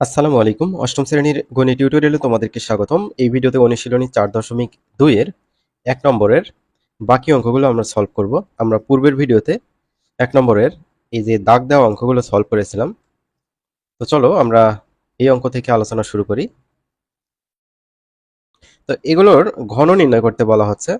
আসসালামু আলাইকুম। অষ্টম শ্রেণীর গণিত টিউটোরিয়ালে তোমাদেরকে স্বাগতম। এই ভিডিওতে অনুশীলনী 4.2 এর 1 নম্বরের বাকি অঙ্কগুলো আমরা সলভ করব। আমরা পূর্বের ভিডিওতে 1 নম্বরের এই যে দাগ দেওয়া অঙ্কগুলো সলভ করেছিলাম। তো চলো আমরা এই অঙ্ক থেকে আলোচনা শুরু করি। তো এগুলোর ঘন নির্ণয় করতে বলা হচ্ছে।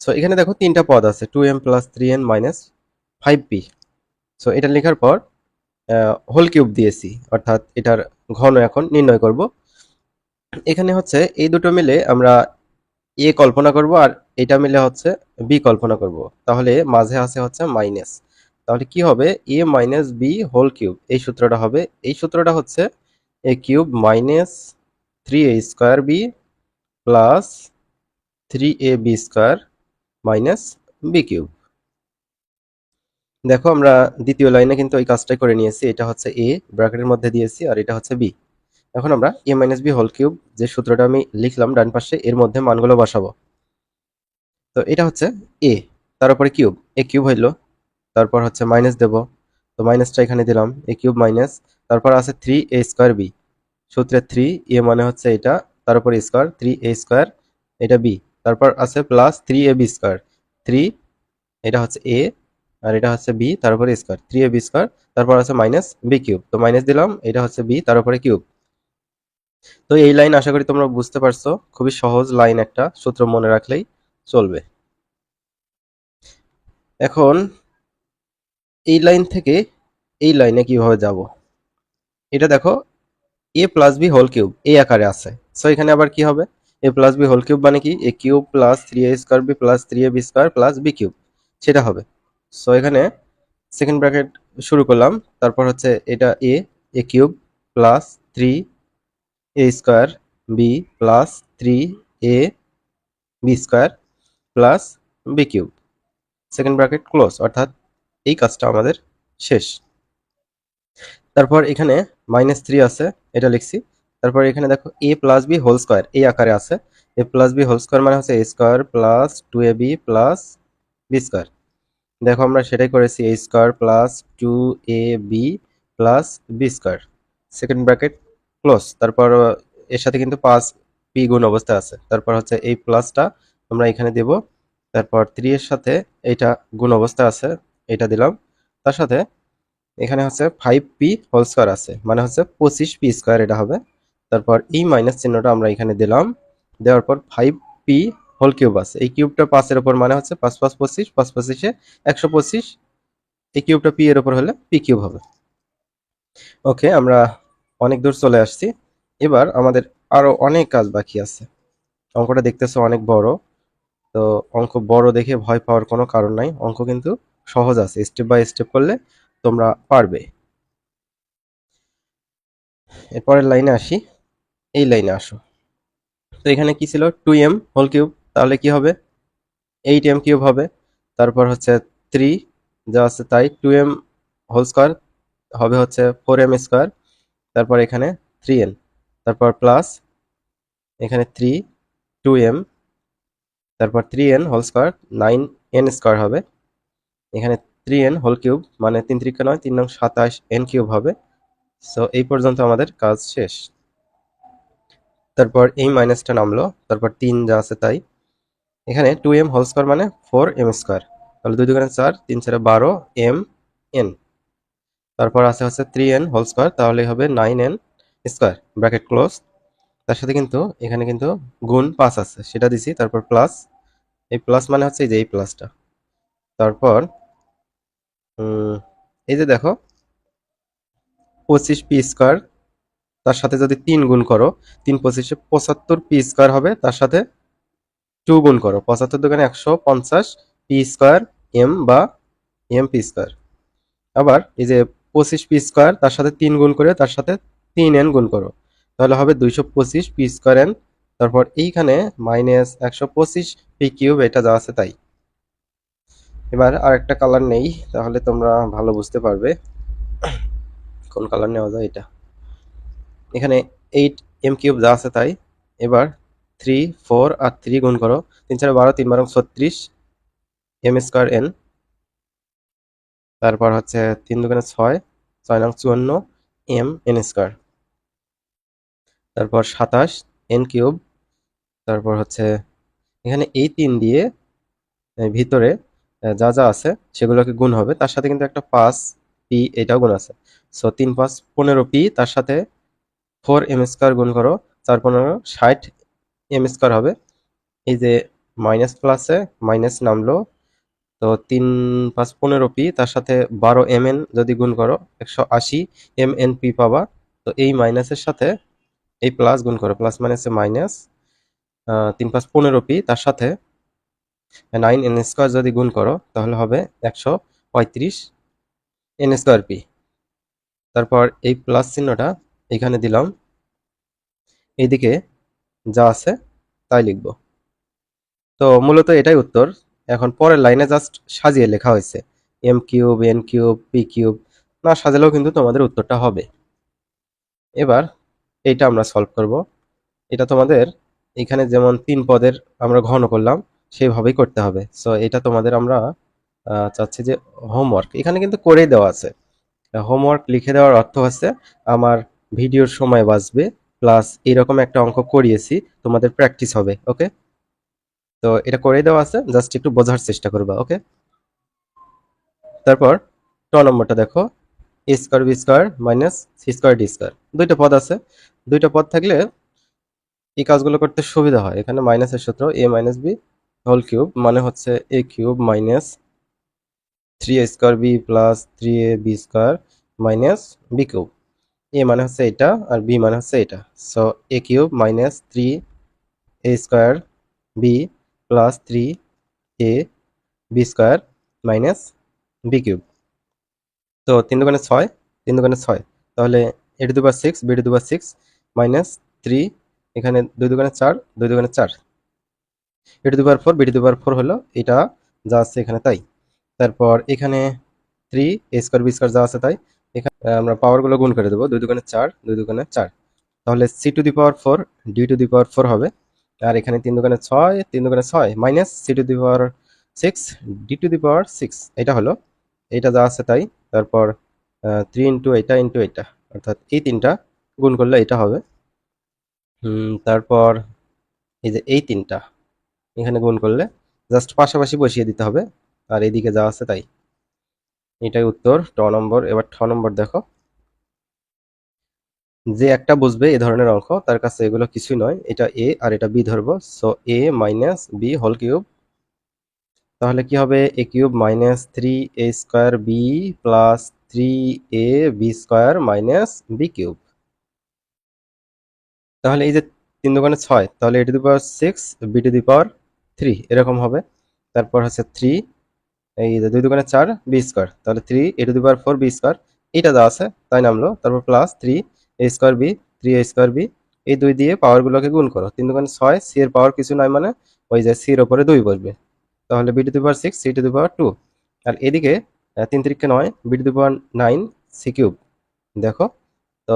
সো এখানে দেখো তিনটা পদ আছে 2m + 3n - 5p। সো এটা লেখার পর হোল কিউব দিয়েছি, অর্থাৎ এটার ঘন এখন নির্ণয় করব। এখানে হচ্ছে এই দুটো মিলে আমরা এ কল্পনা করব আর এটা মিলে হচ্ছে বি কল্পনা করব। তাহলে মাঝে আছে হচ্ছে মাইনাস। তাহলে কি হবে? A minus b whole cube, এই সূত্রটা হবে। এই সূত্রটা হচ্ছে a cube minus 3a² b plus 3ab² minus b cube. দেখো আমরা দ্বিতীয় লাইনে কিন্তু এই কাজটাই করে নিয়েছি। এটা হচ্ছে এ ব্র্যাকেটের মধ্যে দিয়েছি আর এটা হচ্ছে বি। এখন আমরা এ মাইনাস বি হোল কিউব যে সূত্রটা আমি লিখলাম ডান পাশে, এর মধ্যে মানগুলো বসাবো। তো এটা হচ্ছে এ, তার উপরে কিউব, এ কিউব হইলো। তারপর হচ্ছে মাইনাস দেব, তো মাইনাসটা এখানে দিলাম, এ কিউব মাইনাস। তারপর আছে 3a² বি, সূত্রে 3 এ মানে হচ্ছে এটা, তার উপরে স্কোয়ার 3a², এটা বি। তারপর আছে প্লাস 3ab², 3 এটা হচ্ছে এ আর এটা হচ্ছে বি, তার উপরে স্কোয়ার 3ab²। তারপর আছে মাইনাস বি কিউব, তো মাইনাস দিলাম, এটা হচ্ছে বি তার উপরে কিউব। তো এই লাইন আশা করি তোমরা বুঝতে পারছো, খুবই সহজ লাইন, একটা সূত্র মনে রাখলেই চলবে। এখন এই লাইন থেকে এই লাইনে কিভাবে যাব, এটা দেখো a plus b whole cube এই আকারে আছে। সো এখানে আবার কি হবে? A plus b whole cube মানে কি? A cube plus 3a² b plus 3ab² plus b cube, সেটা হবে। সো এখানে সেকেন্ড ব্র্যাকেট শুরু করলাম। তারপর হচ্ছে এটা a, a cube plus 3a² b plus 3ab² plus b cube, second bracket close, অর্থাৎ এই কাজটা আমাদের শেষ। তারপর এখানে -3 আছে, এটা লিখছি। তারপর এখানে দেখো a plus b whole square এই আকারে আছে। a plus b whole square মানে হচ্ছে a square plus 2ab plus b square. দেখো আমরা সেটাই করেছি, a square plus 2ab plus b square, second bracket close. তারপর এর সাথে কিন্তু 5p গুণ অবস্থা আছে। তারপর হচ্ছে এই প্লাসটা আমরা এখানে দেব। তারপর 3 এর সাথে এইটা গুণ অবস্থা আছে, এটা দিলাম। তার সাথে এখানে হচ্ছে 5p হোল স্কোয়ার আছে, মানে হচ্ছে 25p² এটা হবে। তারপর এই মাইনাস চিহ্নটা আমরা এখানে দিলাম, দেওয়ার পর 5p হোল কিউব আছে, এই কিউবটা 5 এর উপর মানে হচ্ছে 5 5 25, 5 25 125, এই কিউবটা p এর উপর হলে p কিউব হবে। ওকে, আমরা অনেক দূর চলে আসছি। এবার আমাদের আরো অনেক কাজ বাকি আছে। অঙ্কটা দেখতেছো অনেক বড়। তো অঙ্ক বড় দেখে ভয় পাওয়ার কোনো কারণ নাই, অঙ্ক কিন্তু সহজ আছে, স্টেপ বাই স্টেপ করলে তোমরা পারবে। এরপরের লাইনে আসি, এই লাইনে আসো। তো এখানে কি ছিল? 2m হোল কিউব, তাহলে কি হবে? 8m কিউব হবে। তারপর হচ্ছে 3 যা আছে তাই, 2m হোল স্কোয়ার হবে হচ্ছে 4m²। তারপর এখানে 3n, তারপর প্লাস এখানে 3 2m, তারপর 3n হোল স্কোয়ার 9n² হবে। এখানে 3n হোল কিউব মানে 3 3 9, 3 9 27 n কিউব হবে। সো এই পর্যন্ত আমাদের কাজ শেষ। তারপর এই মাইনাসটা নামলো, তারপর 3 যা আছে তাই। এখানে 2m হোল স্কোয়ার মানে 4m², তাহলে 2 2 4, 3 4 12 m n। তারপর আছে হচ্ছে 3n হোল স্কোয়ার, তাহলে হবে 9n², ব্র্যাকেট ক্লোজ। তার সাথে কিন্তু এখানে কিন্তু গুণ 5 আছে, সেটা দিছি। তারপর প্লাস, এই প্লাস মানে হচ্ছে এই যে এই প্লাসটা। তারপর এই যে দেখো 25p², তার সাথে যদি 3 গুণ করো, 3 25 75p² হবে। তার সাথে 2 গুণ করো, 75 দোকানে 150p² m বা mp²। আবার এই যে 25p², তার সাথে 3 গুণ করে তার সাথে 3n গুণ করো, তাহলে হবে 225p²n। তারপর এইখানে -125p³, এটা যা আছে তাই। এবার আরেকটা কালার নেই, তাহলে তোমরা ভালো বুঝতে পারবে কোন কালার নেওয়া যায়। এটা এখানে 8m³ যা আছে তাই। এবার 3 4 আর 3 গুণ করো, 3 4 12, 3 12 36 m²n। তারপর হচ্ছে 3 2 6, 6 9 54 m n²। তারপর 27 এন কিউব, তারপর হচ্ছে এখানে এই 3 দিয়ে ভিতরে যা যা আছে সেগুলোকে গুণ হবে, তার সাথে কিন্তু একটা 5 পি এটাও গুণ আছে। সো 3 5 15 পি, তার সাথে 4 এম স্কোয়ার গুণ করো, 4 15 60 এম স্কোয়ার হবে। এই যে মাইনাস প্লাসে মাইনাস নামলো, তো 3 5 15 পি, তার সাথে 12 এম এন যদি গুণ করো 180 এম এন পি পাবা। তো এই মাইনাসের সাথে এই প্লাস গুণ করো, প্লাস মাইনাসে মাইনাস 3 5 15 পি, তার সাথে 9 এন স্কোয়ার যদি গুণ করো তাহলে হবে 135 এন স্কোয়ার পি। তারপর এই প্লাস চিহ্নটা এখানে দিলাম, এইদিকে যা আছে তাই লিখব। তো মূলত এটাই উত্তর। এখন পরের লাইনে জাস্ট সাজিয়ে লেখা হয়েছে m cube, n cube, p cube. না সাজালেও কিন্তু তোমাদের উত্তরটা হবে। এবার এইটা আমরা সলভ করব। এটা তোমাদের এখানে যেমন 3 পদের আমরা ঘন করলাম সেইভাবেই করতে হবে। সো এটা তোমাদের আমরা চাচ্ছি যে হোমওয়ার্ক এখানে কিন্তু করেই দেওয়া আছে। হোমওয়ার্ক লিখে দেওয়ার অর্থ হচ্ছে আমার ভিডিওর সময় বাঁচবে, প্লাস এরকম একটা অঙ্ক করিয়েছি, তোমাদের প্র্যাকটিস হবে। ওকে, তো এটা করেই দেওয়া আছে, জাস্ট একটু বোঝার চেষ্টা করবা। ওকে, তারপর নম্বরটা দেখো, a square b square minus c square d square. দুইটা পদ আছে, দুইটা পদ থাকলে এই কাজগুলো করতে সুবিধা হয়। এখানে মাইনাসের সূত্র a minus b whole cube মানে হচ্ছে a cube minus 3 a square b plus 3 a b square minus b cube. A মানে হচ্ছে এটা আর বি মানে হচ্ছে এটা। So a cube minus 3 a square b plus 3 a b square minus b cube. তো 3 দুগুণে 6, 3 দুগুণে 6, তাহলে a to the power 6 b to the power 6 minus 3, এখানে 2 দুগুণে 4, 2 দুগুণে 4, a to the power 4 b to the power 4 হলো, এটা যা আছে এখানে তাই। তারপর এখানে 3 এ স্কোয়ার বি স্কোয়ার যা আছে তাই। এখানে আমরা পাওয়ারগুলো গুণ করে দেবো, 2 দুগুণে 4, 2 দুগুণে 4, তাহলে c to the power 4 d to the power 4 হবে। আর এখানে 3 দুগুণে 6, 3 দুগুণে 6 minus c to the power 6 d to the power 6, এটা হলো, এটা যা আছে তাই। তারপর 3 ইন্টু এটা, অর্থাৎ এই তিনটা গুণ করলে এটা হবে। তারপর এই যে এই তিনটা এখানে গুণ করলে জাস্ট পাশাপাশি বসিয়ে দিতে হবে, আর এইদিকে যা আছে তাই। এটাই উত্তর নম্বর। এবার নম্বর দেখো, যে একটা বুঝবে এ ধরনের অঙ্ক তার কাছে এগুলো কিছুই নয়, এটা এ আর এটা বি ধরবো। So a minus b whole cube, তাহলে কি হবে a cube minus 3 a square b plus 3 a b square minus b cube. তাহলে এই যে 3 দুগুণে 6, তাহলে a to the power 6 b to the power 3 এরকম হবে। তারপর হচ্ছে 3, এই যে 2 দুগুণে 4 বি স্কোয়ার, তাহলে 3 a to the power 4 b square, এটা যা আছে তাই নামলো। তারপর plus 3 a square b, 3 a square b, এই 2 দিয়ে পাওয়ারগুলোকে গুণ করো, 3 দুগুণে 6, সি এর পাওয়ার কিছু নয় মানে ওই যে সি এর উপরে 2 বসবে, তাহলে b to the power 6 c to the power 2। আর এদিকে 3 3 9 b to the power 9 c cube. দেখো, তো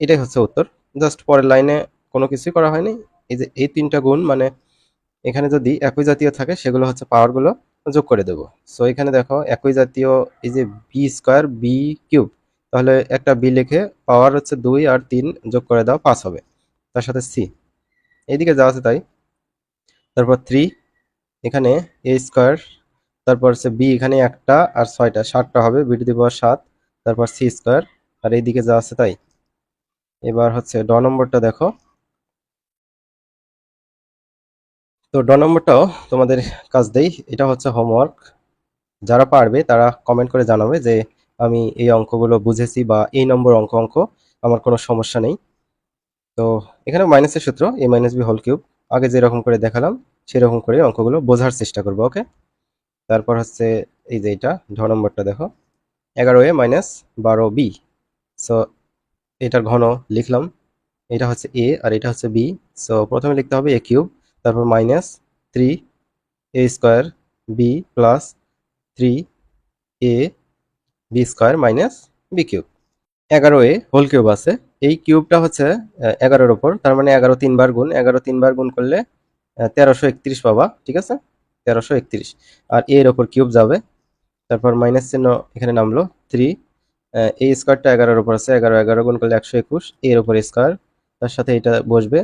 এটাই হচ্ছে উত্তর। জাস্ট পরের লাইনে কোনো কিছুই করা হয়নি। এই যে এই তিনটা গুণ মানে এখানে যদি একই জাতীয় থাকে সেগুলো হচ্ছে পাওয়ারগুলো যোগ করে দেবো। সো এখানে দেখো একই জাতীয়, এই যে বি স্কোয়ার বি কিউব, তাহলে একটা বি লিখে পাওয়ার হচ্ছে 2 আর 3 যোগ করে দাও 5 হবে, তার সাথে সি এইদিকে যা আছে তাই। তারপর 3 এখানে এ স্কোয়ার, তারপর হচ্ছে বি এখানে একটা আর 6টা 7টা হবে, বি টু দি পাওয়ার 7, তারপর সি স্কোয়ার, আর এইদিকে যা আছে তাই। এবার হচ্ছে নম্বরটা দেখো, তো নম্বরটাও তোমাদের কাজ দেই, এটা হচ্ছে হোমওয়ার্ক। যারা পারবে তারা কমেন্ট করে জানাবে যে আমি এই অঙ্কগুলো বুঝেছি বা এই নম্বর অঙ্ক আমার কোনো সমস্যা নেই। তো এখানে মাইনাসের সূত্র a minus b whole cube, আগে যেরকম করে দেখালাম সেরকম করে অঙ্কগুলো বোঝার চেষ্টা করবো। ওকে, তারপর হচ্ছে এই যে এটা নম্বরটা দেখো, 11a মাইনাস 12b। সো এটার ঘন লিখলাম, এটা হচ্ছে এ আর এটা হচ্ছে বি। সো প্রথমে লিখতে হবে এ কিউব, তারপর minus 3 a square b plus 3 a b square minus b cube. 11 a whole cube আছে, এই কিউবটা হচ্ছে 11-এর ওপর, তার মানে 11 3 বার গুণ, 11 3 বার গুণ করলে 1331 পাবা। ঠিক আছে, 1331, আর এর ওপর কিউব যাবে, তারপর মাইনাস চিহ্ন এখানে নামলো। 3 এই স্কোয়ারটা 11-এর ওপর আছে, 11 11 গুণ করলে 121, এর ওপর স্কোয়ার তার সাথে এটা বসবে।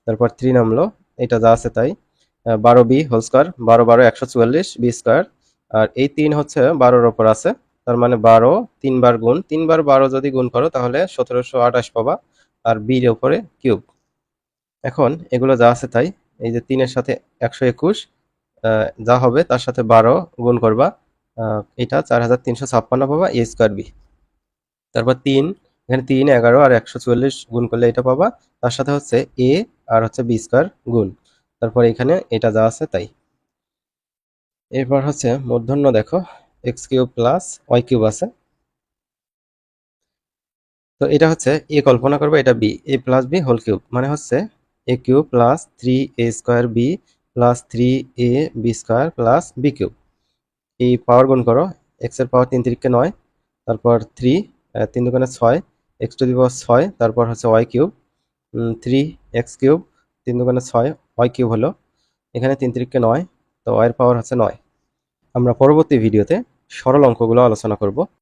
তারপর 3 নামলো, এটা যা আছে তাই। 12b whole square, 12 12 144 b square. আর এই 3 হচ্ছে 12-র ওপর আছে, তার মানে 12 3 বার গুণ, 3 বার 12 যদি গুণ করো তাহলে 1728 পাবা। আর বির উপরে কিউব। এখন এগুলো যা আছে তাই, এই যে 3-এর সাথে 121 যা হবে তার সাথে 12 গুণ করবা, এটা 4356 পাবা এ স্কয়ার বি। তারপর 3, এখানে 3 11 আর 144 গুণ করলে এটা পাবা, তার সাথে হচ্ছে এ আর হচ্ছে বি স্কয়ার গুণ। তারপর এখানে এটা যা আছে তাই। এরপর হচ্ছে মূর্ধন্য দেখো, x cube plus y cube আছে। তো এটা হচ্ছে এ কল্পনা করবে, এটা b, a plus b whole cube মানে হচ্ছে a cube plus 3a square b plus 3a b square plus b cube. এই পাওয়ার গুণ করো, এক্স এর পাওয়ার 3 3 9, তারপর 3 3 2 6, এক্স টু দি পাওয়ার 6, তারপর হচ্ছে y cube 3x cube, 3 2 6 y cube হলো। এখানে 3 3 9, তো ওয়াই এর পাওয়ার হচ্ছে 9। আমরা পরবর্তী ভিডিওতে সরল অঙ্কগুলো আলোচনা করব।